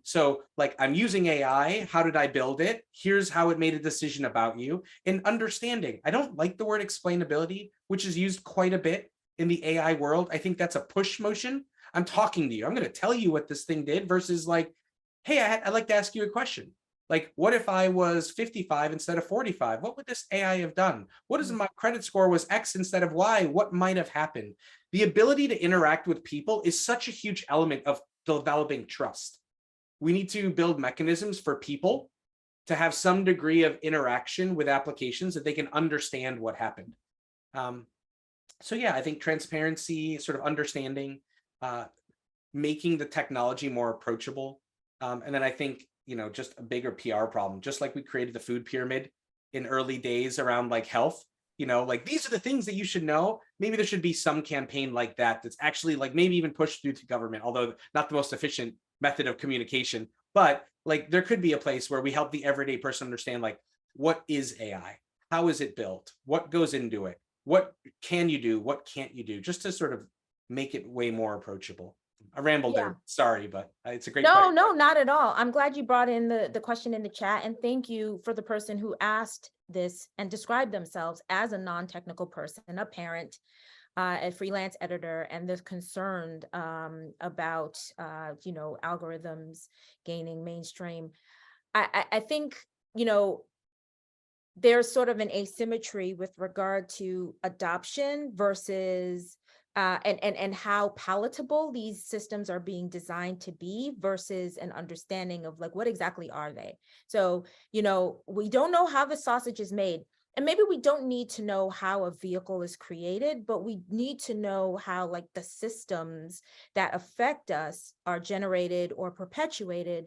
So like, I'm using AI, how did I build it? Here's how it made a decision about you. And understanding, I don't like the word explainability, which is used quite a bit in the AI world. I think that's a push motion. I'm talking to you, I'm gonna tell you what this thing did versus like, hey, I'd like to ask you a question. Like, what if I was 55 instead of 45? What would this AI have done? What if my credit score was X instead of Y? What might have happened? The ability to interact with people is such a huge element of developing trust. We need to build mechanisms for people to have some degree of interaction with applications that they can understand what happened. So yeah, I think transparency, sort of understanding, making the technology more approachable. And then I think, you know, just a bigger PR problem, just like we created the food pyramid in early days around like health, you know, like these are the things that you should know. Maybe there should be some campaign like that that's actually like maybe even pushed through to government, although not the most efficient method of communication. But like there could be a place where we help the everyday person understand like, what is AI? How is it built? What goes into it? What can you do? What can't you do? Just to sort of make it way more approachable. I rambled there, sorry, but it's a great question. No, not at all. I'm glad you brought in the question in the chat, and thank you for the person who asked this and described themselves as a non-technical person, a parent, a freelance editor, and they're concerned about you know, algorithms gaining mainstream. I think, you know, there's sort of an asymmetry with regard to adoption versus and how palatable these systems are being designed to be versus an understanding of like, what exactly are they? So, you know, we don't know how the sausage is made. And maybe we don't need to know how a vehicle is created, but we need to know how like the systems that affect us are generated or perpetuated.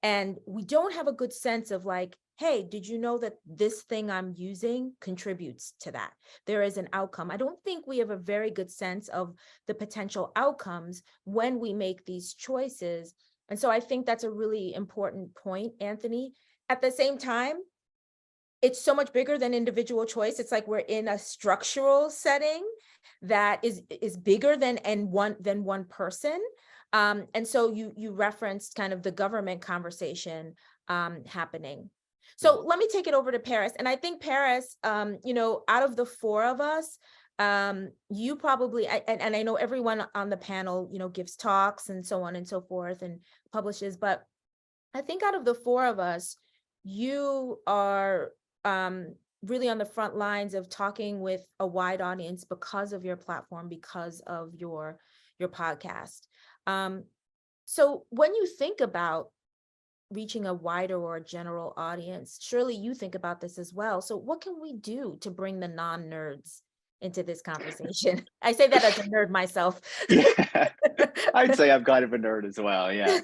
And we don't have a good sense of like, hey, did you know that this thing I'm using contributes to that? There is an outcome. I don't think we have a very good sense of the potential outcomes when we make these choices. And so I think that's a really important point, Anthony. At the same time, it's so much bigger than individual choice. It's like we're in a structural setting that is bigger than one person. And so you referenced kind of the government conversation happening. So let me take it over to Paris. And I think Paris, you know, out of the four of us, you probably, and I know everyone on the panel, you know, gives talks and so on and so forth and publishes, but I think out of the four of us, you are really on the front lines of talking with a wide audience because of your platform, because of your podcast. So when you think about reaching a wider or a general audience, surely you think about this as well. So what can we do to bring the non-nerds into this conversation? I say that as a nerd myself. Yeah, I'd say I'm kind of a nerd as well. Yeah.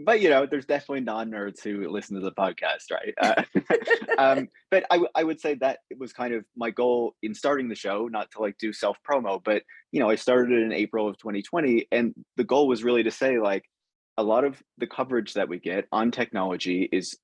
But you know, there's definitely non-nerds who listen to the podcast, right? But I would say that it was kind of my goal in starting the show, not to like do self promo, but you know, I started it in April of 2020, and the goal was really to say like a lot of the coverage that we get on technology is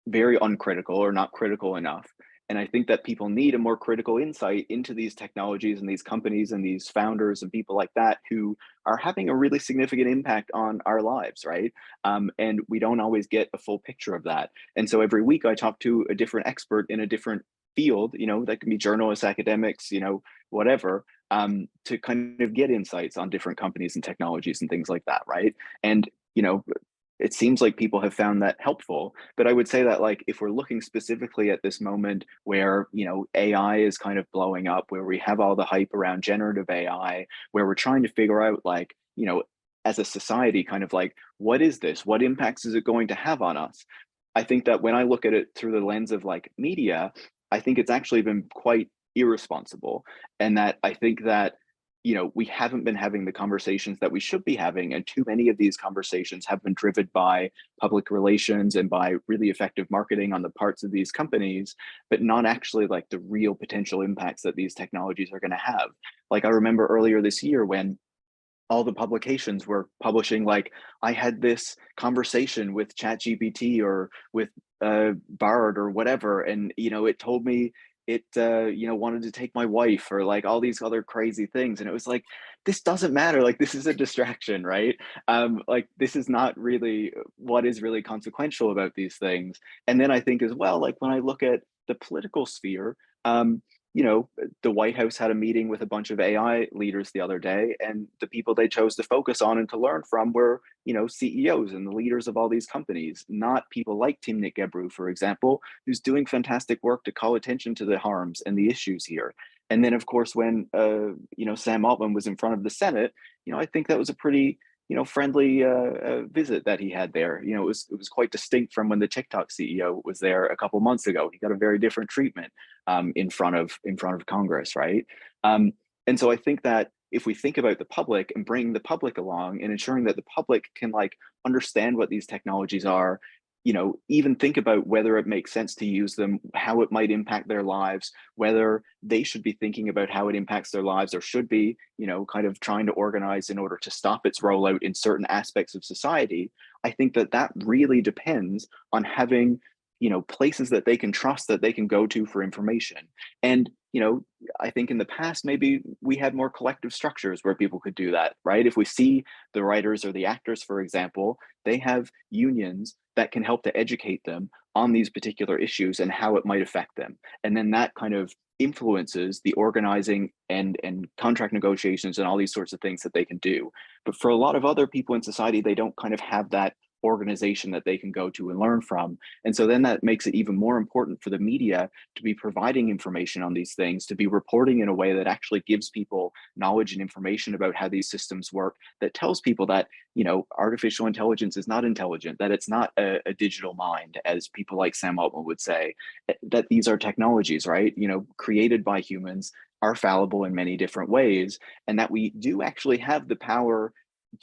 very uncritical or not critical enough. And I think that people need a more critical insight into these technologies and these companies and these founders and people like that who are having a really significant impact on our lives, right? And we don't always get a full picture of that. And so every week I talk to a different expert in a different field, you know, that can be journalists, academics, you know, whatever, to kind of get insights on different companies and technologies and things like that, right? And you know, it seems like people have found that helpful. But I would say that like if we're looking specifically at this moment where, you know, AI is kind of blowing up, where we have all the hype around generative AI, where we're trying to figure out like, you know, as a society, kind of like, what is this? What impacts is it going to have on us? I think that when I look at it through the lens of like media, I think it's actually been quite irresponsible. And that I think that you know, we haven't been having the conversations that we should be having. And too many of these conversations have been driven by public relations and by really effective marketing on the parts of these companies, but not actually like the real potential impacts that these technologies are going to have. Like I remember earlier this year when all the publications were publishing like, I had this conversation with ChatGPT or with Bard or whatever, and you know, it told me it you know, wanted to take my wife or like all these other crazy things, and it was like, this doesn't matter, like this is a distraction, right? Like this is not really what is really consequential about these things. And then I think as well, like when I look at the political sphere, you know, the White House had a meeting with a bunch of AI leaders the other day, and the people they chose to focus on and to learn from were, you know, CEOs and the leaders of all these companies, not people like Timnit Gebru, for example, who's doing fantastic work to call attention to the harms and the issues here. And then, of course, when you know, Sam Altman was in front of the Senate, you know, I think that was a pretty, you know, friendly visit that he had there. You know, it was quite distinct from when the TikTok CEO was there a couple months ago. He got a very different treatment in front of Congress, right? And so I think that if we think about the public and bringing the public along and ensuring that the public can like understand what these technologies are, you know, even think about whether it makes sense to use them, how it might impact their lives, whether they should be thinking about how it impacts their lives or should be, you know, kind of trying to organize in order to stop its rollout in certain aspects of society. I think that that really depends on having, you know, places that they can trust, that they can go to for information. And, you know, I think in the past, maybe we had more collective structures where people could do that, right? If we see the writers or the actors, for example, they have unions that can help to educate them on these particular issues and how it might affect them. And then that kind of influences the organizing and contract negotiations and all these sorts of things that they can do. But for a lot of other people in society, they don't kind of have that organization that they can go to and learn from. And so then that makes it even more important for the media to be providing information on these things, to be reporting in a way that actually gives people knowledge and information about how these systems work, that tells people that, you know, artificial intelligence is not intelligent, that it's not a digital mind, as people like Sam Altman would say, that these are technologies, right? You know, created by humans, are fallible in many different ways, and that we do actually have the power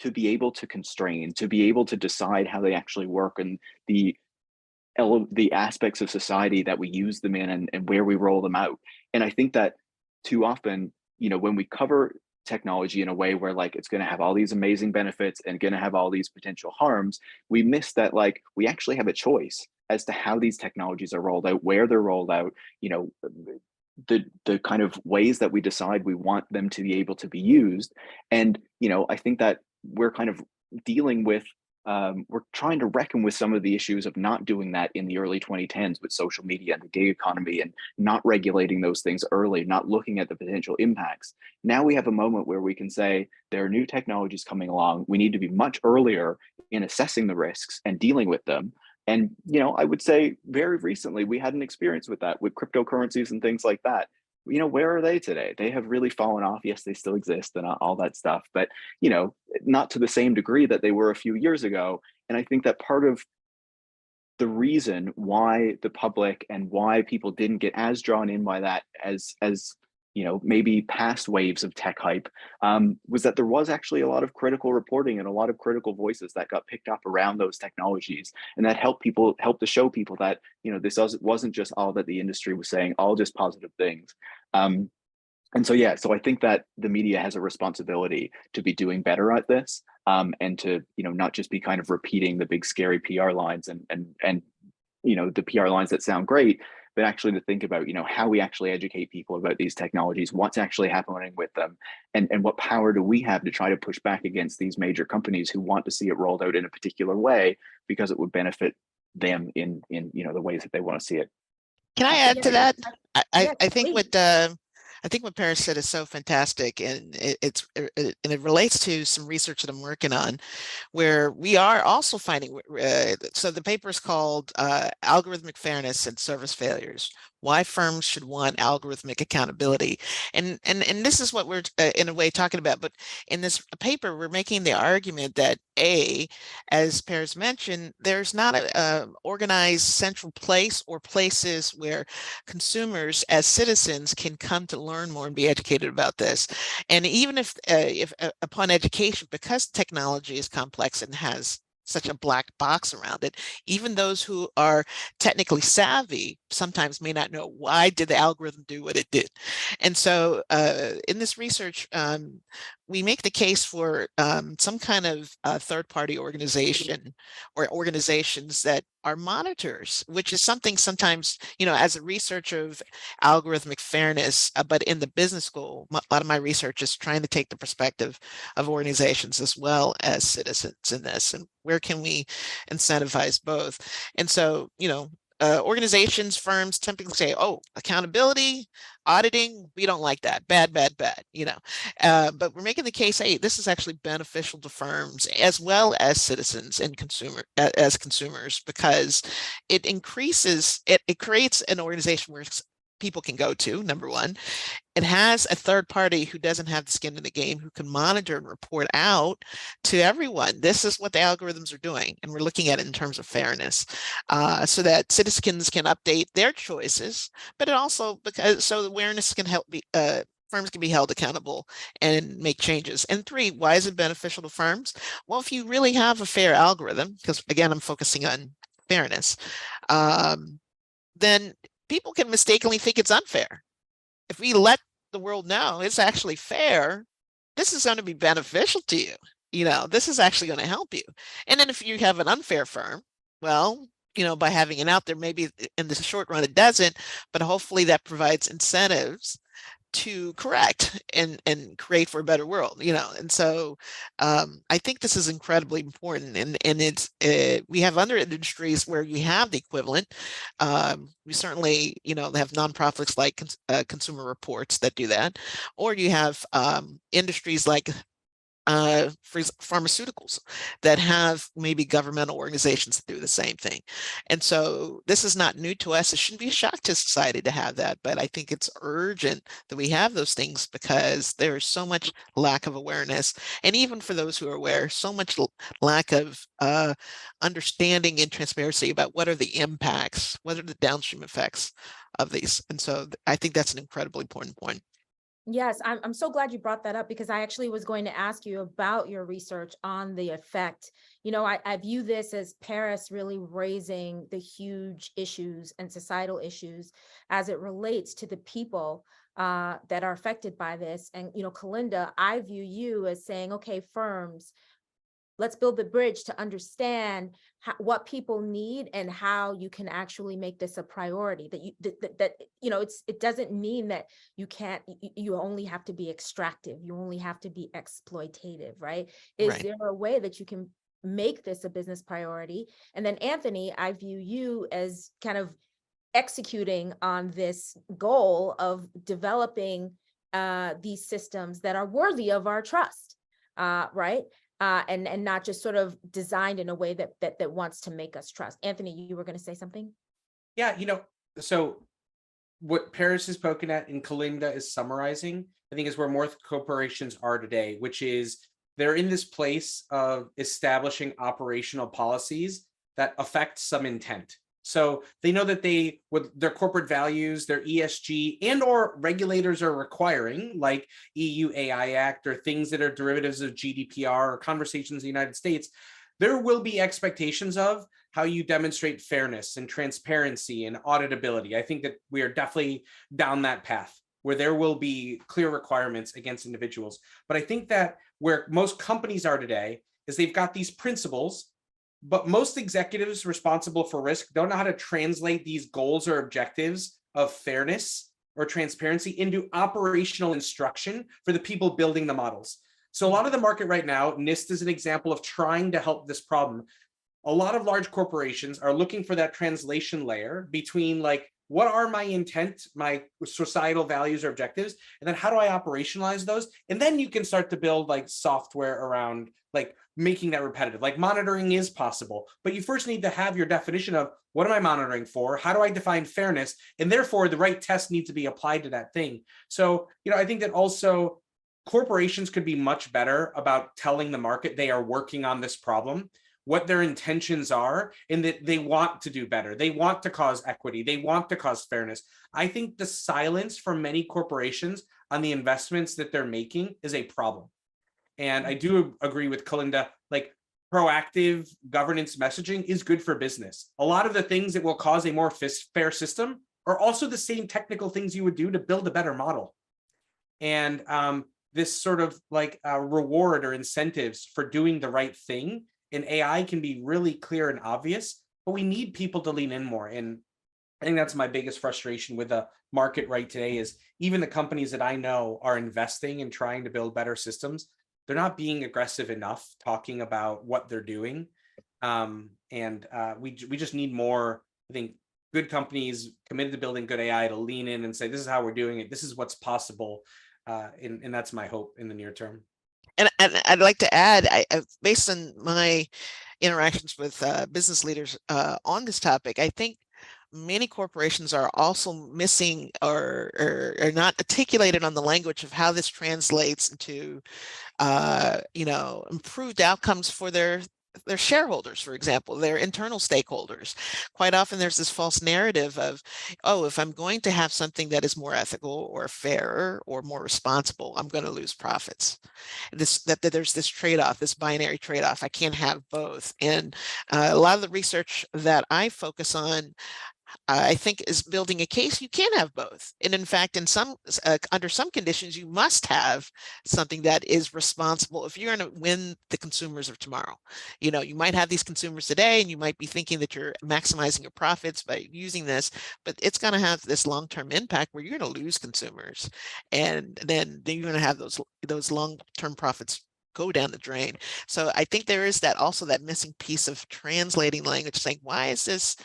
to be able to constrain, to be able to decide how they actually work and the aspects of society that we use them in and where we roll them out. And I think that too often, you know, when we cover technology in a way where like it's going to have all these amazing benefits and going to have all these potential harms, we miss that like we actually have a choice. as to how these technologies are rolled out, where they're rolled out, you know, the kind of ways that we decide we want them to be able to be used. And, you know, I think that we're kind of dealing with, we're trying to reckon with some of the issues of not doing that in the early 2010s with social media and the gig economy, and not regulating those things early, not looking at the potential impacts. Now we have a moment where we can say there are new technologies coming along. We need to be much earlier in assessing the risks and dealing with them. And, you know, I would say very recently we had an experience with that, with cryptocurrencies and things like that. You know, where are they today? They have really fallen off. Yes, they still exist and all that stuff, but, you know, not to the same degree that they were a few years ago. And I think that part of the reason why the public and why people didn't get as drawn in by that as you know, maybe past waves of tech hype, was that there was actually a lot of critical reporting and a lot of critical voices that got picked up around those technologies, and that helped to show people that, you know, this wasn't just all that the industry was saying, all just positive things. And so, yeah, so I think that the media has a responsibility to be doing better at this, and to, you know, not just be kind of repeating the big scary PR lines and you know, the PR lines that sound great, but actually to think about, you know, how we actually educate people about these technologies, what's actually happening with them, and what power do we have to try to push back against these major companies who want to see it rolled out in a particular way because it would benefit them in you know, the ways that they want to see it. Can I I add think to that? yes, I think please. I think what Paris said is so fantastic, and it relates to some research that I'm working on, where we are also finding. So the paper is called "Algorithmic Fairness and Service Failures: Why Firms Should Want Algorithmic Accountability," and this is what we're in a way talking about. But in this paper, we're making the argument that as Paris mentioned, there's not a organized central place or places where consumers as citizens can come to learn more and be educated about this. And even if upon education, because technology is complex and has such a black box around it, even those who are technically savvy sometimes may not know, why did the algorithm do what it did. And so in this research, we make the case for some kind of third-party organization or organizations that are monitors, which is something sometimes, you know, as a researcher of algorithmic fairness, but in the business school, a lot of my research is trying to take the perspective of organizations as well as citizens in this, and where can we incentivize both. And so, you know, organizations, firms typically say, oh, accountability, auditing, we don't like that, bad, bad, bad, you know. But we're making the case, hey, this is actually beneficial to firms as well as citizens and as consumers, because it increases, it creates an organization where people can go to, number one. It has a third party who doesn't have the skin in the game, who can monitor and report out to everyone. This is what the algorithms are doing, and we're looking at it in terms of fairness, so that citizens can update their choices, but it also, because so awareness can help firms can be held accountable and make changes. And three, why is it beneficial to firms? Well, if you really have a fair algorithm, because again, I'm focusing on fairness, then people can mistakenly think it's unfair. If we let the world know it's actually fair, this is going to be beneficial to you. You know, this is actually going to help you. And then if you have an unfair firm, well, you know, by having it out there, maybe in the short run it doesn't, but hopefully that provides incentives to correct and create for a better world, you know. And so I think this is incredibly important, and it's we have other industries where you have the equivalent. We certainly, you know, have nonprofits like Consumer Reports that do that, or you have industries like pharmaceuticals that have maybe governmental organizations that do the same thing. And so this is not new to us. It shouldn't be a shock to society to have that, but I think it's urgent that we have those things, because there is so much lack of awareness. And even for those who are aware, so much lack of understanding and transparency about what are the impacts, what are the downstream effects of these. And so I think that's an incredibly important point. Yes, I'm so glad you brought that up, because I actually was going to ask you about your research on the effect. You know, I view this as Paris really raising the huge issues and societal issues as it relates to the people that are affected by this. And, you know, Kalinda, I view you as saying, okay, firms, let's build the bridge to understand what people need and how you can actually make this a priority. That you know, it doesn't mean that you only have to be extractive, you only have to be exploitative, right? Is Right. there a way that you can make this a business priority? And then Anthony, I view you as kind of executing on this goal of developing these systems that are worthy of our trust, right? And not just sort of designed in a way that wants to make us trust. Anthony, you were going to say something? Yeah, so what Paris is poking at and Kalinda is summarizing, I think, is where more corporations are today, which is they're in this place of establishing operational policies that affect some intent. So they know that their corporate values, their ESG and or regulators are requiring, like EU AI Act or things that are derivatives of GDPR or conversations in the United States, there will be expectations of how you demonstrate fairness and transparency and auditability. I think that we are definitely down that path where there will be clear requirements against individuals. But I think that where most companies are today is they've got these principles, but most executives responsible for risk don't know how to translate these goals or objectives of fairness or transparency into operational instruction for the people building the models. So a lot of the market right now, NIST is an example of trying to help this problem. A lot of large corporations are looking for that translation layer between, like, what are my intent, my societal values or objectives, and then how do I operationalize those? And then you can start to build like software around like making that repetitive. Like monitoring is possible, but you first need to have your definition of what am I monitoring for? How do I define fairness? And therefore the right test needs to be applied to that thing. So, I think that also corporations could be much better about telling the market they are working on this problem, what their intentions are, and that they want to do better. They want to cause equity. They want to cause fairness. I think the silence from many corporations on the investments that they're making is a problem. And I do agree with Kalinda, like proactive governance messaging is good for business. A lot of the things that will cause a more fair system are also the same technical things you would do to build a better model. And this sort of like reward or incentives for doing the right thing in AI can be really clear and obvious, but we need people to lean in more. And I think that's my biggest frustration with the market right today is even the companies that I know are investing and trying to build better systems, they're not being aggressive enough talking about what they're doing. We just need more, I think, good companies committed to building good AI to lean in and say, this is how we're doing it. This is what's possible. And that's my hope in the near term. And I'd like to add, based on my interactions with business leaders on this topic, I think many corporations are also missing or are not articulated on the language of how this translates into, improved outcomes for their shareholders, for example, their internal stakeholders. Quite often there's this false narrative of, oh, if I'm going to have something that is more ethical or fairer or more responsible, I'm going to lose profits. That there's this trade-off, this binary trade-off. I can't have both. And a lot of the research that I focus on, I think, is building a case you can have both. And in fact, in some under some conditions, you must have something that is responsible if you're going to win the consumers of tomorrow. You might have these consumers today and you might be thinking that you're maximizing your profits by using this, but it's going to have this long-term impact where you're going to lose consumers. And then you're going to have those long-term profits go down the drain. So I think there is that missing piece of translating language, saying, why is this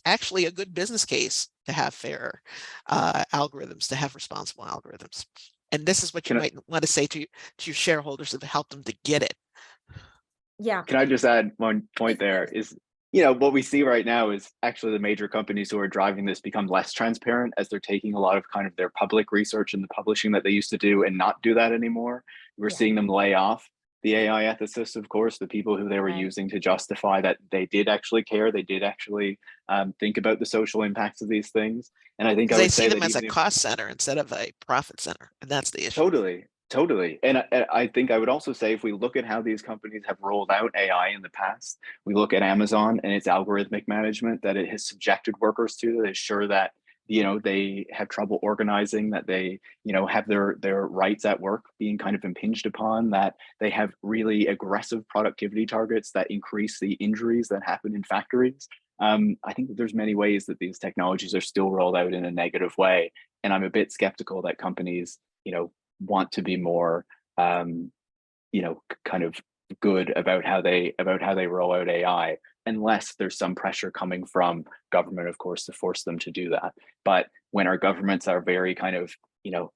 actually a good business case to have fair algorithms, to have responsible algorithms? And this is what you might want to say to your shareholders to help them to get it. Yeah. Can I just add one point there is, what we see right now is actually the major companies who are driving this become less transparent as they're taking a lot of kind of their public research and the publishing that they used to do and not do that anymore. We're seeing them lay off the AI ethicists, of course, the people who they were using to justify that they did actually care, they did actually think about the social impacts of these things. And I think I would say they see them that as a cost center instead of a profit center, and that's the issue. Totally. And I think I would also say, if we look at how these companies have rolled out AI in the past, we look at Amazon and its algorithmic management that it has subjected workers to, that is sure that they have trouble organizing, that they, have their rights at work being kind of impinged upon, that they have really aggressive productivity targets that increase the injuries that happen in factories. I think that there's many ways that these technologies are still rolled out in a negative way, and I'm a bit skeptical that companies, want to be more, kind of good about how they roll out AI, unless there's some pressure coming from government, of course, to force them to do that. But when our governments are very kind of,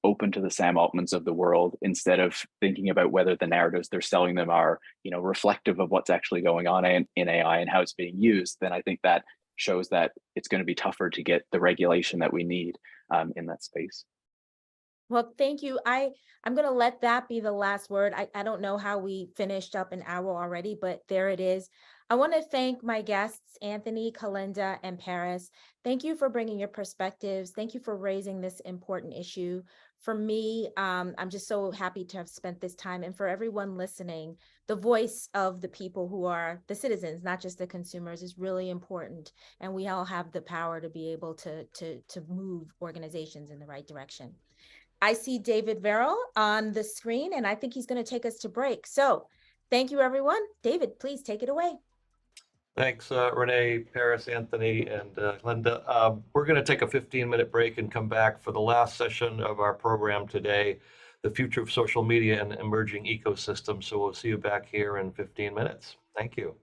open to the Sam Altmans of the world, instead of thinking about whether the narratives they're selling them are, reflective of what's actually going on in AI and how it's being used, then I think that shows that it's going to be tougher to get the regulation that we need in that space. Well, thank you. I'm going to let that be the last word. I don't know how we finished up an hour already, but there it is. I want to thank my guests, Anthony, Kalinda, and Paris. Thank you for bringing your perspectives. Thank you for raising this important issue. For me, I'm just so happy to have spent this time. And for everyone listening, the voice of the people who are the citizens, not just the consumers, is really important. And we all have the power to be able to move organizations in the right direction. I see David Verrill on the screen, and I think he's going to take us to break. So thank you, everyone. David, please take it away. Thanks, Renee, Paris, Anthony, and Linda. We're going to take a 15-minute break and come back for the last session of our program today, the future of social media and emerging ecosystems. So we'll see you back here in 15 minutes. Thank you.